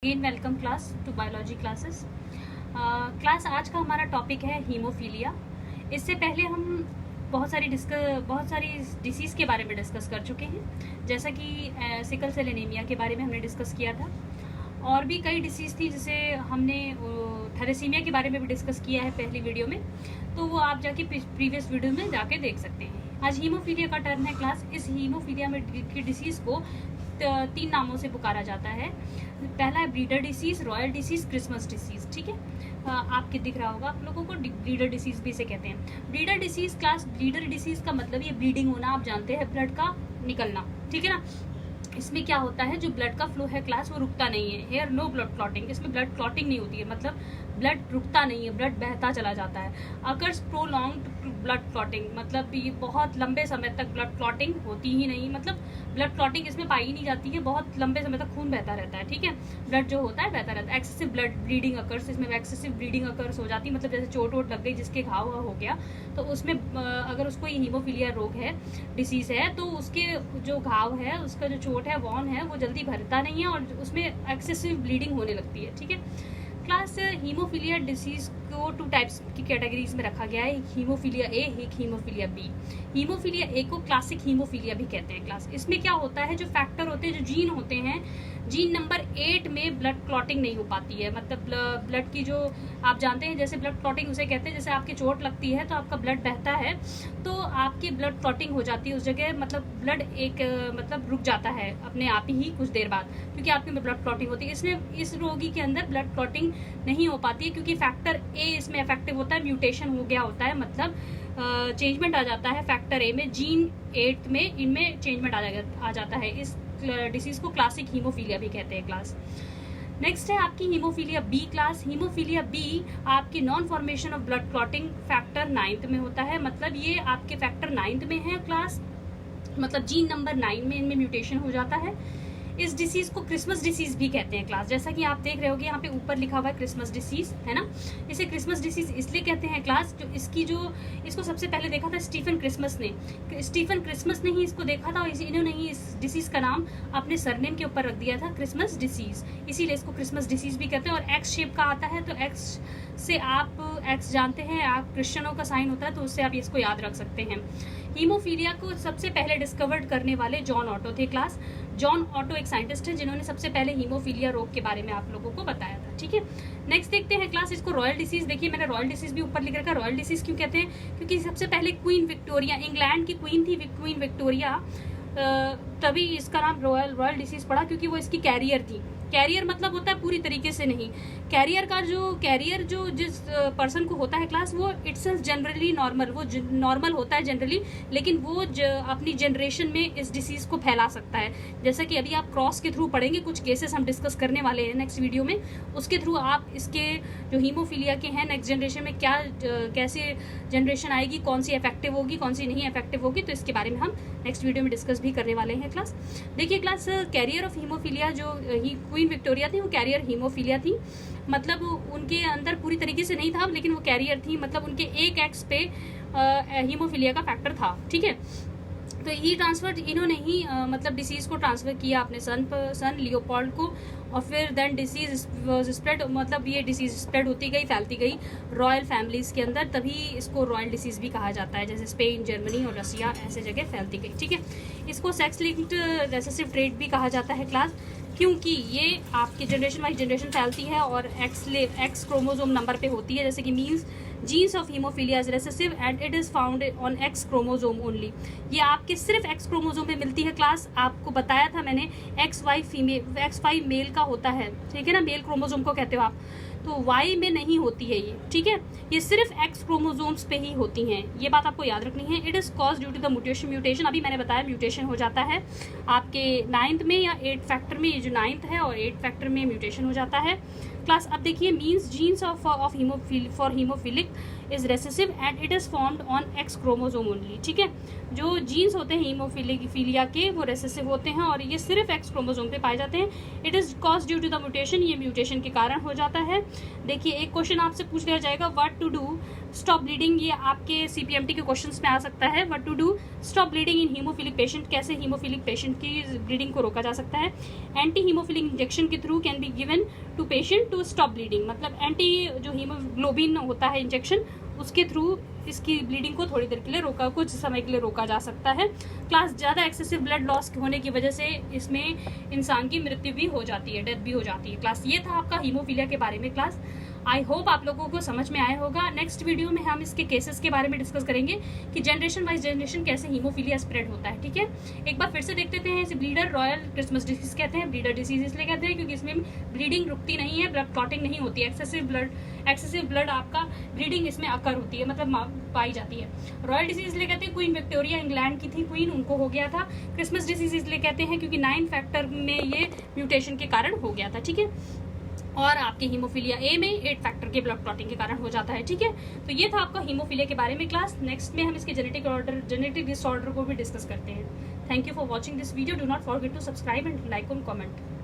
Again welcome class to biology classes. Class आज का हमारा टॉपिक है हीमोफीलिया। इससे पहले हम बहुत सारी डिसीज़ के बारे में डिस्कस कर चुके हैं, जैसा कि सिकल सेल एनीमिया के बारे में हमने डिस्कस किया था। और भी कई डिसीज़ थी, जिसे हमने थैलेसीमिया के बारे में भी डिस्कस किया है पहली वीडियो में, तो वो आप जाके प्रीवियस वीडियो में जाके देख सकते हैं। आज हीमोफीलिया का टर्म है क्लास। इस हीमोफीलिया में की डिसीज़ को 3 नामों से पुकारा जाता है। पहला है breeder disease, royal disease, Christmas disease. ठीक है, आपके दिख रहा होगा आप लोगों को, ब्रीडर डिसीज़ भी इसे कहते हैं। Breeder disease class, breeder disease का मतलब ये ब्लीडिंग होना, आप जानते हैं, ब्लड का निकलना। ठीक है ना। इसमें क्या होता है, जो ब्लड का फ्लो है क्लास, वो रुकता नहीं है। हेयर नो ब्लड क्लॉटिंग, इसमें ब्लड क्लॉटिंग नहीं होती है, मतलब ब्लड रुकता नहीं है, ब्लड बहता चला जाता है। अकर्स प्रोलॉन्ग्ड ब्लड क्लॉटिंग, मतलब ये बहुत लंबे समय तक ब्लड क्लॉटिंग होती ही नहीं, मतलब ब्लड क्लॉटिंग इसमें पाई ही नहीं जाती है, बहुत लंबे समय तक खून बहता रहता है। ठीक है, ब्लड जो होता है बहता रहता है। एक्सेसिव ब्लड ब्लीडिंग अकर्स, इसमें एक्सेसिव ब्लीडिंग अकर्स हो जाती है, मतलब जैसे चोट वोट लग गई, जिसके घाव हो गया, तो उसमें अगर उसको ये हीमोफीलिया रोग है, डिसीज़ है, तो उसके जो घाव है, उसका जो चोट है, वॉन है, वो जल्दी भरता नहीं है और उसमें एक्सेसिव ब्लीडिंग होने लगती है। ठीक है क्लास, हीमोफीलिया डिसीज़ को 2 टाइप्स की कैटेगरीज में रखा गया है, एक हीमोफीलिया ए, एक हीमोफीलिया बी। हीमोफीलिया ए को क्लासिक हीमोफीलिया भी कहते हैं क्लास। इसमें क्या होता है, जो फैक्टर होते हैं, जो जीन होते हैं, जीन नंबर 8 में ब्लड क्लॉटिंग नहीं हो पाती है। मतलब ब्लड की जो, आप जानते हैं, जैसे ब्लड क्लॉटिंग उसे कहते हैं, जैसे आपकी चोट लगती है तो आपका ब्लड बहता है, तो आपकी ब्लड क्लॉटिंग हो जाती है उस जगह, मतलब ब्लड मतलब रुक जाता है अपने आप ही कुछ देर बाद, क्योंकि आपके में ब्लड क्लॉटिंग होती है। इसमें इस रोगी के अंदर ब्लड क्लॉटिंग नहीं हो पाती है, क्योंकि फैक्टर ए इसमें इफेक्टिव होता है, म्यूटेशन हो गया होता है, मतलब चेंजमेंट आ जाता है फैक्टर ए में, जीन 8 में इनमें चेंजमेंट आ जाता है। इस डिसीज को क्लासिक हीमोफीलिया भी कहते हैं क्लास। नेक्स्ट है आपकी haemophilia B class. Haemophilia B आपकी non formation of blood clotting factor 9th में होता है, मतलब ये आपके फैक्टर 9th में है क्लास, मतलब जीन नंबर 9 में इनमें म्यूटेशन हो जाता है। इस डिसीज को क्रिसमस डिसीज भी कहते हैं क्लास, जैसा कि आप देख रहे होगे यहाँ पे ऊपर लिखा हुआ है क्रिसमस डिसीज, है ना। इसे क्रिसमस डिसीज इसलिए कहते हैं क्लास, इसको सबसे पहले देखा था स्टीफन क्रिसमस ने। स्टीफन क्रिसमस ने ही इसको देखा था, और इन्होंने ही इस डिसीज का नाम अपने सरनेम के ऊपर रख दिया था, क्रिसमस डिसीज, इसीलिए इसको क्रिसमस डिसीज भी कहते हैं। और एक्स शेप का आता है, तो एक्स से आप एक्स जानते हैं, आप क्रिश्चियनों का साइन होता है, तो उससे आप इसको याद रख सकते हैं। हीमोफीलिया को सबसे पहले डिस्कवर्ड करने वाले जॉन ऑटो थे क्लास। जॉन ऑटो एक साइंटिस्ट है, जिन्होंने सबसे पहले हीमोफीलिया रोग के बारे में आप लोगों को बताया था। ठीक है, नेक्स्ट देखते हैं क्लास, इसको रॉयल डिसीज। देखिए मैंने रॉयल डिसीज भी ऊपर लिख रखा है। रॉयल डिसीज क्यों कहते हैं, क्योंकि सबसे पहले क्वीन विक्टोरिया, इंग्लैंड की क्वीन थी क्वीन विक्टोरिया, तभी इसका नाम रॉयल डिसीज पड़ा, क्योंकि वो इसकी कैरियर थी। कैरियर मतलब होता है पूरी तरीके से नहीं, कैरियर जो जिस पर्सन को होता है क्लास, वो इटसेल्फ जनरली नॉर्मल, वो नॉर्मल होता है जनरली, लेकिन वो अपनी जनरेशन में इस डिसीज को फैला सकता है। जैसा कि अभी आप क्रॉस के थ्रू पढ़ेंगे, कुछ केसेस हम डिस्कस करने वाले हैं नेक्स्ट वीडियो में, उसके थ्रू आप इसके जो हीमोफीलिया के हैं नेक्स्ट जनरेशन में कैसे जनरेशन आएगी, कौन सी इफेक्टिव होगी, कौन सी नहीं इफेक्टिव होगी, तो इसके बारे में हम नेक्स्ट वीडियो में डिस्कस भी करने वाले हैं क्लास। देखिए क्लास, कैरियर ऑफ हीमोफीलिया, जो क्वीन विक्टोरिया थी, वो कैरियर हीमोफीलिया थी, मतलब उनके अंदर पूरी तरीके से नहीं था, लेकिन वो कैरियर थी, मतलब उनके एक एक्स पे हीमोफीलिया का फैक्टर था। ठीक है, तो ही ट्रांसफर, इन्होंने ही मतलब डिसीज को ट्रांसफर किया अपने सन लियोपोल्ड को, और फिर देन डिसीज वाज स्प्रेड, मतलब ये डिसीज स्प्रेड होती गई, फैलती गई रॉयल फैमिलीज के अंदर, तभी इसको रॉयल डिसीज भी कहा जाता है, जैसे स्पेन, जर्मनी और रसिया ऐसे जगह फैलती गई। ठीक है, इसको सेक्स लिंक्ड रेसेसिव ट्रेट भी कहा जाता है क्लास, क्योंकि ये आपकी जनरेशन वाइज जनरेशन फैलती है और एक्स क्रोमोसोम नंबर पे होती है, जैसे कि means genes of haemophilia is recessive and it is found on X chromosome only. ये आपके सिर्फ एक्स क्रोमोसोम में मिलती है क्लास। आपको बताया था मैंने, XY मेल का होता है, ठीक है ना, मेल क्रोमोसोम को कहते हो आप, तो Y में नहीं होती है ये। ठीक है, ये सिर्फ एक्स क्रोमोसोम्स पे ही होती हैं, ये बात आपको याद रखनी है। It is cause due to the mutation, अभी मैंने बताया म्यूटेशन हो जाता है आपके 9th में या 8 फैक्टर में, ये जो 9th है और 8 फैक्टर में म्यूटेशन हो जाता है क्लास। अब देखिए, means genes of haemophilic is recessive and it is formed on X chromosome only. ठीक है, जो जीन्स होते हैं हीमोफीलिया के, वो रेसेसिव होते हैं और ये सिर्फ एक्स क्रोमोसोम पे पाए जाते हैं। It is cause due to the mutation, ये म्यूटेशन के कारण हो जाता है। देखिए एक क्वेश्चन आपसे पूछ लिया जाएगा, what to do stop bleeding, ये आपके CPMT के क्वेश्चंस में आ सकता है। What to do stop bleeding in haemophilic patient, कैसे हीमोफिलिक पेशेंट की ब्लीडिंग को रोका जा सकता है। एंटी हीमोफिलिक इंजेक्शन के through can be given to patient to stop bleeding, मतलब एंटी जो हीमोग्लोबिन होता है इंजेक्शन, उसके थ्रू इसकी ब्लीडिंग को थोड़ी देर के लिए रोका, कुछ समय के लिए रोका जा सकता है। क्लास ज़्यादा एक्सेसिव ब्लड लॉस होने की वजह से इसमें इंसान की मृत्यु भी हो जाती है, डेथ भी हो जाती है। क्लास ये था आपका हीमोफीलिया के बारे में क्लास। आई होप आप लोगों को समझ में आया होगा। नेक्स्ट वीडियो में हम इसके केसेस के बारे में डिस्कस करेंगे कि जनरेशन वाइज जनरेशन कैसे हीमोफीलिया स्प्रेड होता है। ठीक है, एक बार फिर से देख लेते हैं। इसे ब्लीडर रॉयल क्रिसमस डिसीज कहते हैं। ब्लीडर डिसीज इसलिए कहते हैं क्योंकि इसमें ब्लीडिंग रुकती नहीं है, ब्लड क्लॉटिंग नहीं होती है। एक्सेसिव ब्लड आपका ब्लीडिंग इसमें अकर होती है, मतलब पाई जाती है। रॉयल डिसीज इसलिए कहते हैं, क्वीन विक्टोरिया इंग्लैंड की थी क्वीन, उनको हो गया था। क्रिसमस डिसीज इसलिए कहते हैं क्योंकि 9 फैक्टर में ये म्यूटेशन के कारण हो गया था। ठीक है, और आपके हीमोफीलिया ए में 8 फैक्टर के ब्लड क्लॉटिंग के कारण हो जाता है। ठीक है, तो ये था आपका हीमोफीलिया के बारे में क्लास। नेक्स्ट में हम इसके जेनेटिक डिसऑर्डर को भी डिस्कस करते हैं। Thank you for watching this video. Do not forget to subscribe and like and comment.